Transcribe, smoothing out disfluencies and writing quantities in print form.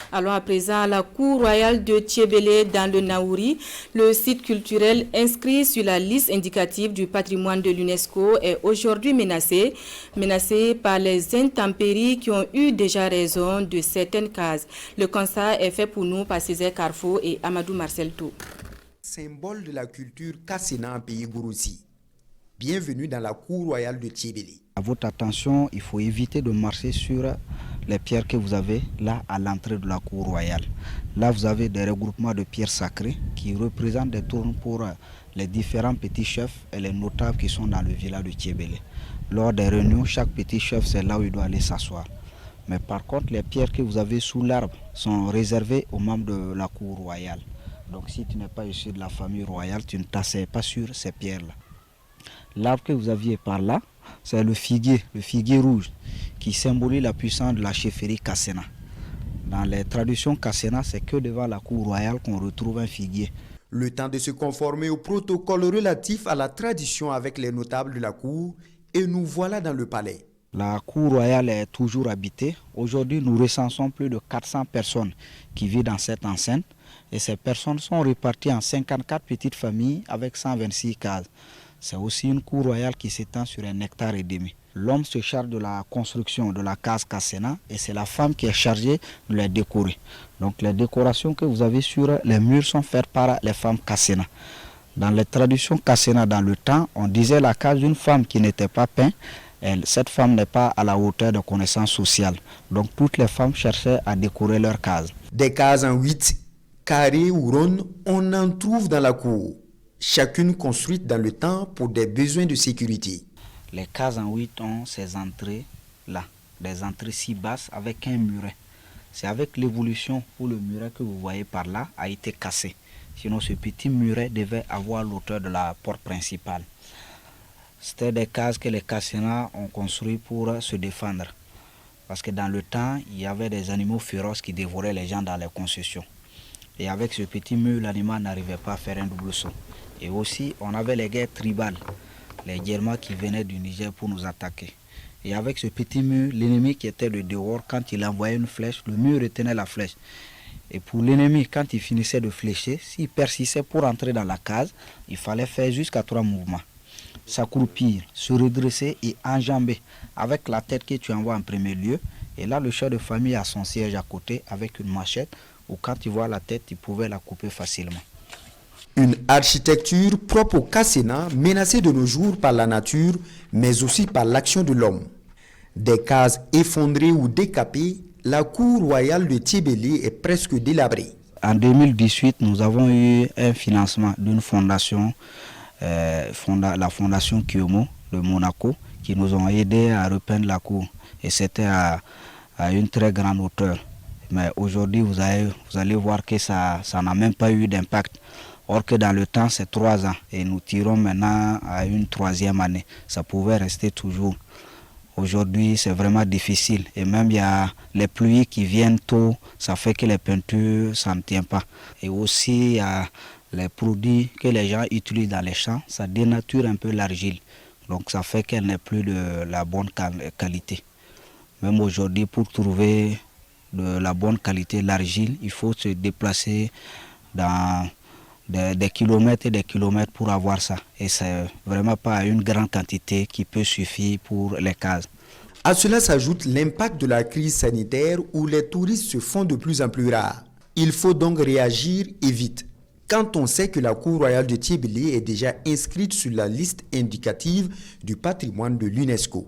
Allons à présent à la cour royale de Thiébélé dans le Naouri. Le site culturel inscrit sur la liste indicative du patrimoine de l'UNESCO est aujourd'hui menacé par les intempéries qui ont eu déjà raison de certaines cases. Le constat est fait pour nous par Césaire Carrefour et Amadou Marcel Tou. Symbole de la culture Kassena en pays Gouroussi. Bienvenue dans la cour royale de Thiébélé. À votre attention, il faut éviter de marcher sur les pierres que vous avez là à l'entrée de la cour royale. Là, vous avez des regroupements de pierres sacrées qui représentent des tournes pour les différents petits chefs et les notables qui sont dans le village de Thiébélé. Lors des réunions, chaque petit chef, c'est là où il doit aller s'asseoir. Mais par contre, les pierres que vous avez sous l'arbre sont réservées aux membres de la cour royale. Donc si tu n'es pas issu de la famille royale, tu ne t'assieds pas sur ces pierres-là. L'arbre que vous aviez par là, c'est le figuier rouge, qui symbolise la puissance de la chefferie Kassena. Dans les traditions Kassena, c'est que devant la cour royale qu'on retrouve un figuier. Le temps de se conformer au protocole relatif à la tradition avec les notables de la cour, et nous voilà dans le palais. La cour royale est toujours habitée. Aujourd'hui, nous recensons plus de 400 personnes qui vivent dans cette enceinte. Et ces personnes sont réparties en 54 petites familles avec 126 cases. C'est aussi une cour royale qui s'étend sur 1,5 hectare. L'homme se charge de la construction de la case Kassena et c'est la femme qui est chargée de les décorer. Donc les décorations que vous avez sur les murs sont faites par les femmes Kassena. Dans les traditions Kassena dans le temps, on disait la case d'une femme qui n'était pas peinte. Cette femme n'est pas à la hauteur de connaissances sociales. Donc toutes les femmes cherchaient à décorer leur case. Des cases en 8, carrées ou rondes, on en trouve dans la cour. Chacune construite dans le temps pour des besoins de sécurité. Les cases en 8 ont ces entrées-là, des entrées si basses avec un muret. C'est avec l'évolution où le muret que vous voyez par là a été cassé. Sinon ce petit muret devait avoir l'auteur de la porte principale. C'était des cases que les Kassena ont construites pour se défendre. Parce que dans le temps, il y avait des animaux féroces qui dévoraient les gens dans les concessions. Et avec ce petit mur, l'animal n'arrivait pas à faire un double saut. Et aussi, on avait les guerres tribales, les Djerma qui venaient du Niger pour nous attaquer. Et avec ce petit mur, l'ennemi qui était de dehors, quand il envoyait une flèche, le mur retenait la flèche. Et pour l'ennemi, quand il finissait de flécher, s'il persistait pour entrer dans la case, il fallait faire jusqu'à 3 mouvements. S'accroupir, se redresser et enjamber avec la tête que tu envoies en premier lieu. Et là, le chef de famille a son siège à côté avec une machette où quand il voit la tête, il pouvait la couper facilement. Une architecture propre au Kassena, menacée de nos jours par la nature, mais aussi par l'action de l'homme. Des cases effondrées ou décapées, la cour royale de Thiébélé est presque délabrée. En 2018, nous avons eu un financement d'une fondation, la fondation Kyomo de Monaco, qui nous ont aidé à repeindre la cour. Et c'était à une très grande hauteur. Mais aujourd'hui, vous allez voir que ça n'a même pas eu d'impact. Or que dans le temps, c'est 3 ans. Et nous tirons maintenant à une 3e année. Ça pouvait rester toujours. Aujourd'hui, c'est vraiment difficile. Et même il y a les pluies qui viennent tôt. Ça fait que les peintures, ça ne tient pas. Et aussi, il y a les produits que les gens utilisent dans les champs. Ça dénature un peu l'argile. Donc ça fait qu'elle n'est plus de la bonne qualité. Même aujourd'hui, pour trouver de la bonne qualité l'argile, il faut se déplacer dans des kilomètres et des kilomètres pour avoir ça. Et c'est vraiment pas une grande quantité qui peut suffire pour les cases. À cela s'ajoute l'impact de la crise sanitaire où les touristes se font de plus en plus rares. Il faut donc réagir et vite. Quand on sait que la cour royale de Thiébélé est déjà inscrite sur la liste indicative du patrimoine de l'UNESCO.